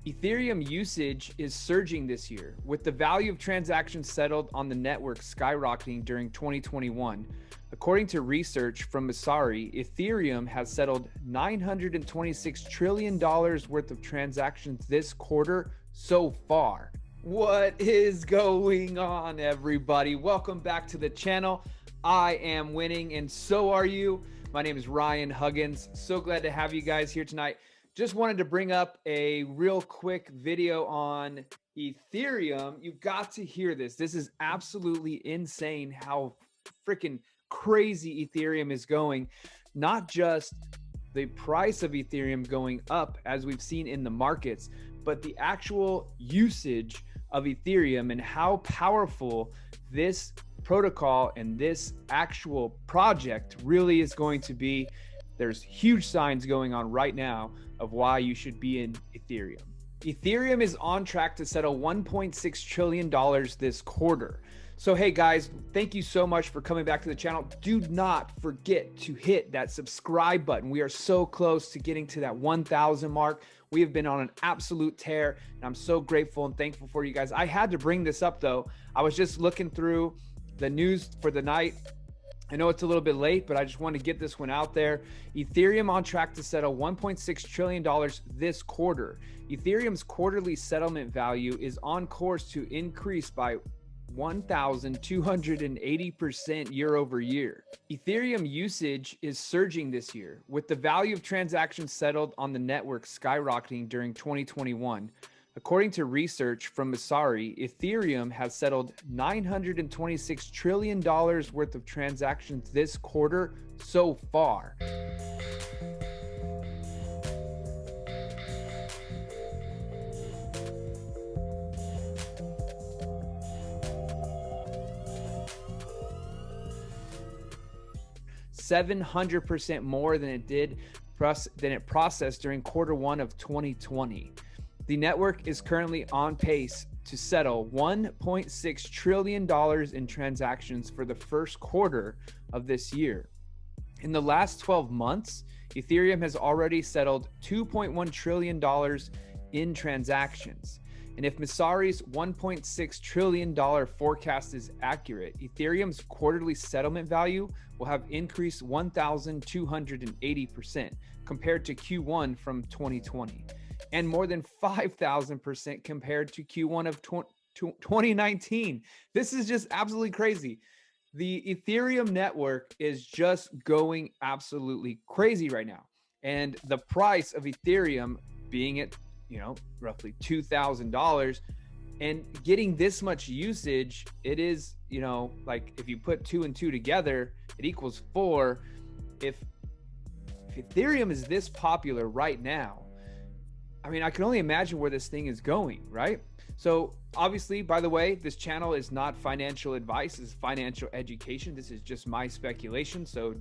Ethereum usage is surging this year, with the value of transactions settled on the network skyrocketing during 2021. According to research from Messari, Ethereum has settled $926 trillion worth of transactions this quarter so far. What is going on, everybody? Welcome back to the channel. I am winning, and so are you. My name is Ryan Huggins. So glad to have you guys here tonight. Just wanted to bring up a real quick video on Ethereum. You got to hear this. This is absolutely insane how freaking crazy Ethereum is going. Not just the price of Ethereum going up as we've seen in the markets, but the actual usage of Ethereum and how powerful this protocol and this actual project really is going to be. There's huge signs going on right now of why you should be in Ethereum. Ethereum is on track to settle $1.6 trillion this quarter. So, hey guys, thank you so much for coming back to the channel. Do not forget to hit that subscribe button. We are so close to getting to that 1,000 mark. We have been on an absolute tear, and I'm so grateful and thankful for you guys. I had to bring this up though. I was just looking through the news for the night. I know it's a little bit late, but I just want to get this one out there. Ethereum on track to settle $1.6 trillion this quarter. Ethereum's quarterly settlement value is on course to increase by 1,280% year over year. Ethereum usage is surging this year, with the value of transactions settled on the network skyrocketing during 2021. According to research from Messari, Ethereum has settled $926 trillion worth of transactions this quarter so far. $700% more than it processed during quarter one of 2020. The network is currently on pace to settle $1.6 trillion in transactions for the first quarter of this year. In the last 12 months, Ethereum has already settled $2.1 trillion in transactions. And if Messari's $1.6 trillion forecast is accurate, Ethereum's quarterly settlement value will have increased 1,280% compared to Q1 from 2020. And more than 5,000% compared to Q1 of 2019. This is just absolutely crazy. The Ethereum network is just going absolutely crazy right now. And the price of Ethereum being at, roughly $2,000 and getting this much usage, it is, like if you put 2 and 2 together, it equals 4. If Ethereum is this popular right now, I mean, I can only imagine where this thing is going, right? So obviously, by the way, this channel is not financial advice, it's financial education. This is just my speculation. So,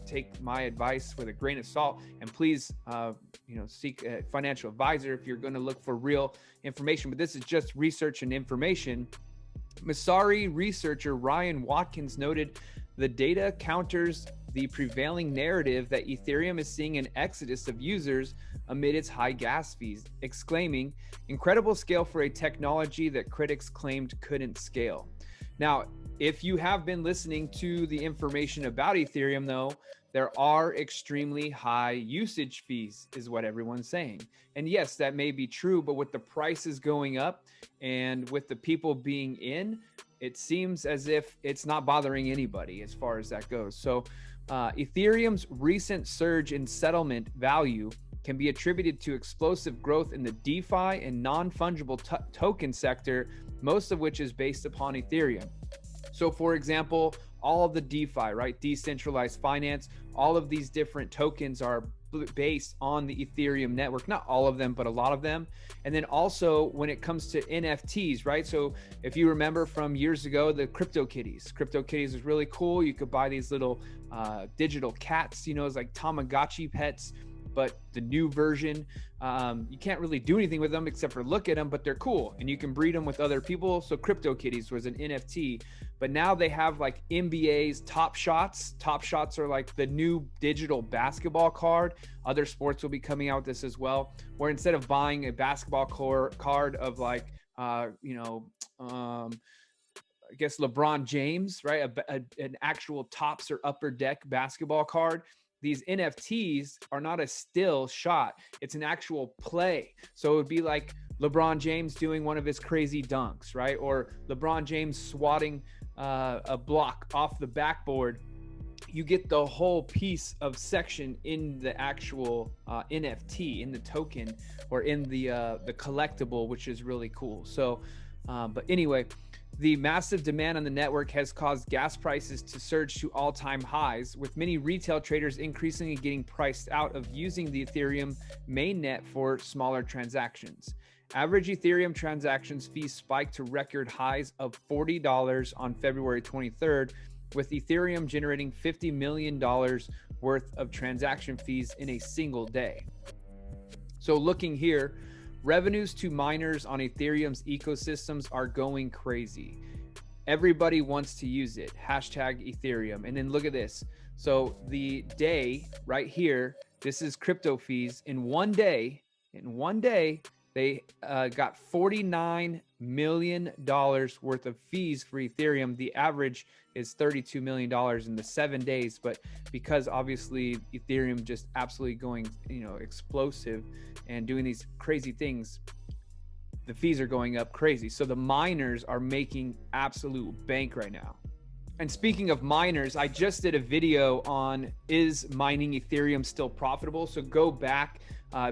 take my advice with a grain of salt, and please, seek a financial advisor if you're going to look for real information. But this is just research and information. Messari researcher Ryan Watkins noted the data counters the prevailing narrative that Ethereum is seeing an exodus of users amid its high gas fees, exclaiming, "Incredible scale for a technology that critics claimed couldn't scale." Now, if you have been listening to the information about Ethereum, though, there are extremely high usage fees, is what everyone's saying. And yes, that may be true, but with the prices going up and with the people being in, it seems as if it's not bothering anybody as far as that goes. So Ethereum's recent surge in settlement value can be attributed to explosive growth in the DeFi and non-fungible token sector, most of which is based upon Ethereum. So for example, all of the DeFi, right? Decentralized finance, all of these different tokens are based on the Ethereum network. Not all of them, but a lot of them. And then also when it comes to NFTs, right? So if you remember from years ago, the CryptoKitties was really cool. You could buy these little digital cats, it's like Tamagotchi pets. but the new version, you can't really do anything with them except for look at them, but they're cool and you can breed them with other people. So CryptoKitties was an NFT, but now they have like NBA's Top Shots. Top Shots are like the new digital basketball card. Other sports will be coming out with this as well, where instead of buying a basketball card of like, I guess LeBron James, right? An actual tops or upper deck basketball card. These NFTs are not a still shot. It's an actual play. So it would be like LeBron James doing one of his crazy dunks, right? Or LeBron James swatting a block off the backboard. You get the whole piece of section in the actual NFT, in the token, or in the collectible, which is really cool. So, but anyway, the massive demand on the network has caused gas prices to surge to all-time highs, with many retail traders increasingly getting priced out of using the Ethereum mainnet for smaller transactions. Average Ethereum transactions fees spiked to record highs of $40 on February 23rd, with Ethereum generating $50 million worth of transaction fees in a single day. So looking here, revenues to miners on Ethereum's ecosystems are going crazy. Everybody wants to use it. Hashtag Ethereum. And then look at this. So the day right here, this is crypto fees. In one day, they got $49 million worth of fees for Ethereum. The average is $32 million in the 7 days. But because obviously Ethereum just absolutely going, explosive and doing these crazy things, the fees are going up crazy. So the miners are making absolute bank right now. And speaking of miners, I just did a video on, is mining Ethereum still profitable? So go back,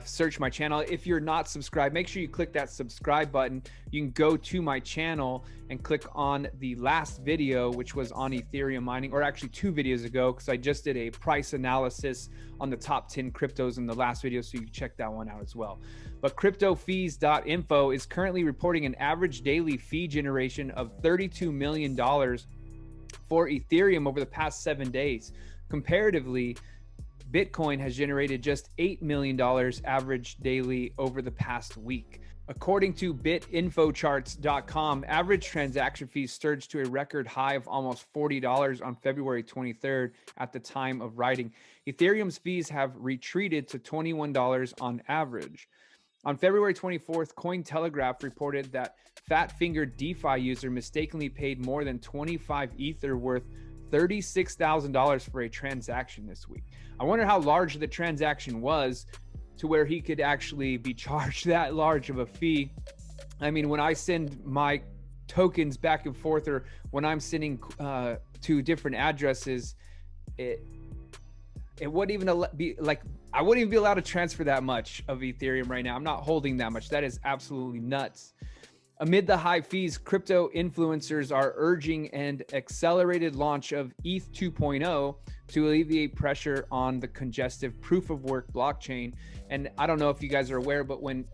search my channel. If you're not subscribed, make sure you click that subscribe button. You can go to my channel and click on the last video, which was on Ethereum mining, or actually 2 videos ago, because I just did a price analysis on the top 10 cryptos in the last video, so you can check that one out as well. But cryptofees.info is currently reporting an average daily fee generation of $32 million for Ethereum over the past 7 days. Comparatively, Bitcoin has generated just $8 million average daily over the past week. According to bitinfocharts.com, average transaction fees surged to a record high of almost $40 on February 23rd at the time of writing. Ethereum's fees have retreated to $21 on average. On February 24th, Cointelegraph reported that Fat Fingered DeFi user mistakenly paid more than 25 Ether worth $36,000 for a transaction this week. I wonder how large the transaction was to where he could actually be charged that large of a fee. I mean, when I send my tokens back and forth, or when I'm sending to different addresses, it wouldn't even be like, I wouldn't even be allowed to transfer that much of Ethereum right now. I'm not holding that much. That is absolutely nuts. Amid the high fees, crypto influencers are urging an accelerated launch of ETH 2.0 to alleviate pressure on the congestive proof-of-work blockchain. And I don't know if you guys are aware, but when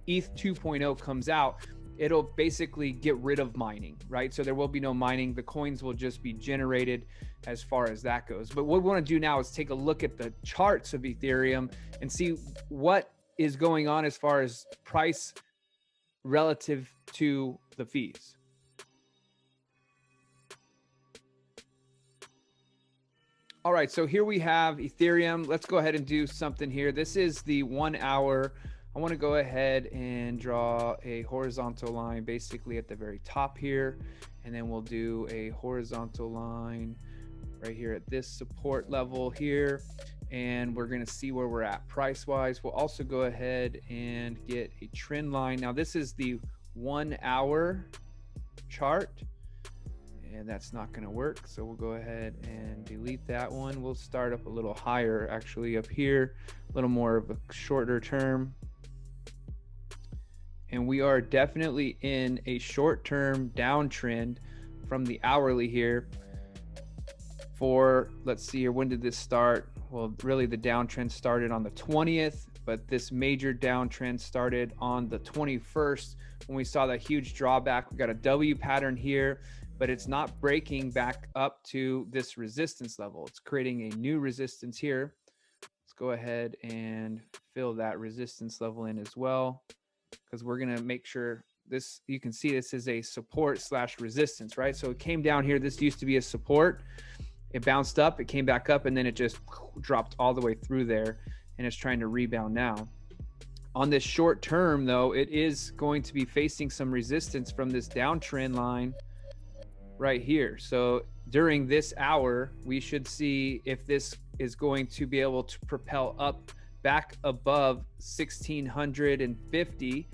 ETH 2.0 comes out, it'll basically get rid of mining, right? So there will be no mining. The coins will just be generated as far as that goes. But what we want to do now is take a look at the charts of Ethereum and see what is going on as far as price relative to the fees. All right, so here we have Ethereum. Let's go ahead and do something here. This is the 1 hour. I want to go ahead and draw a horizontal line basically at the very top here, and then we'll do a horizontal line right here at this support level here, and we're going to see where we're at price wise. We'll also go ahead and get a trend line. Now this is the 1 hour chart, and that's not going to work, so we'll go ahead and delete that one. We'll start up a little higher, actually up here, a little more of a shorter term. And we are definitely in a short-term downtrend from the hourly here for, let's see here, when did this start? Well, really the downtrend started on the 20th, but this major downtrend started on the 21st when we saw that huge drawback. We got a W pattern here, but it's not breaking back up to this resistance level. It's creating a new resistance here. Let's go ahead and fill that resistance level in as well, because we're going to make sure this, you can see this is a support / resistance, right? So it came down here. This used to be a support. It bounced up, it came back up, and then it just dropped all the way through there, and it's trying to rebound now. On this short term, though, it is going to be facing some resistance from this downtrend line right here. So during this hour, we should see if this is going to be able to propel up back above 1650,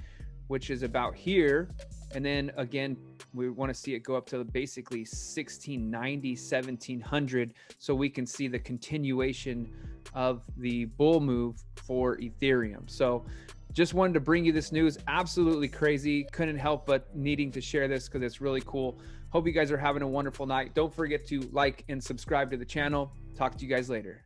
which is about here. And then again, we want to see it go up to basically 1690, 1700, so we can see the continuation of the bull move for Ethereum. So just wanted to bring you this news. Absolutely crazy. Couldn't help but needing to share this because it's really cool. Hope you guys are having a wonderful night. Don't forget to like and subscribe to the channel. Talk to you guys later.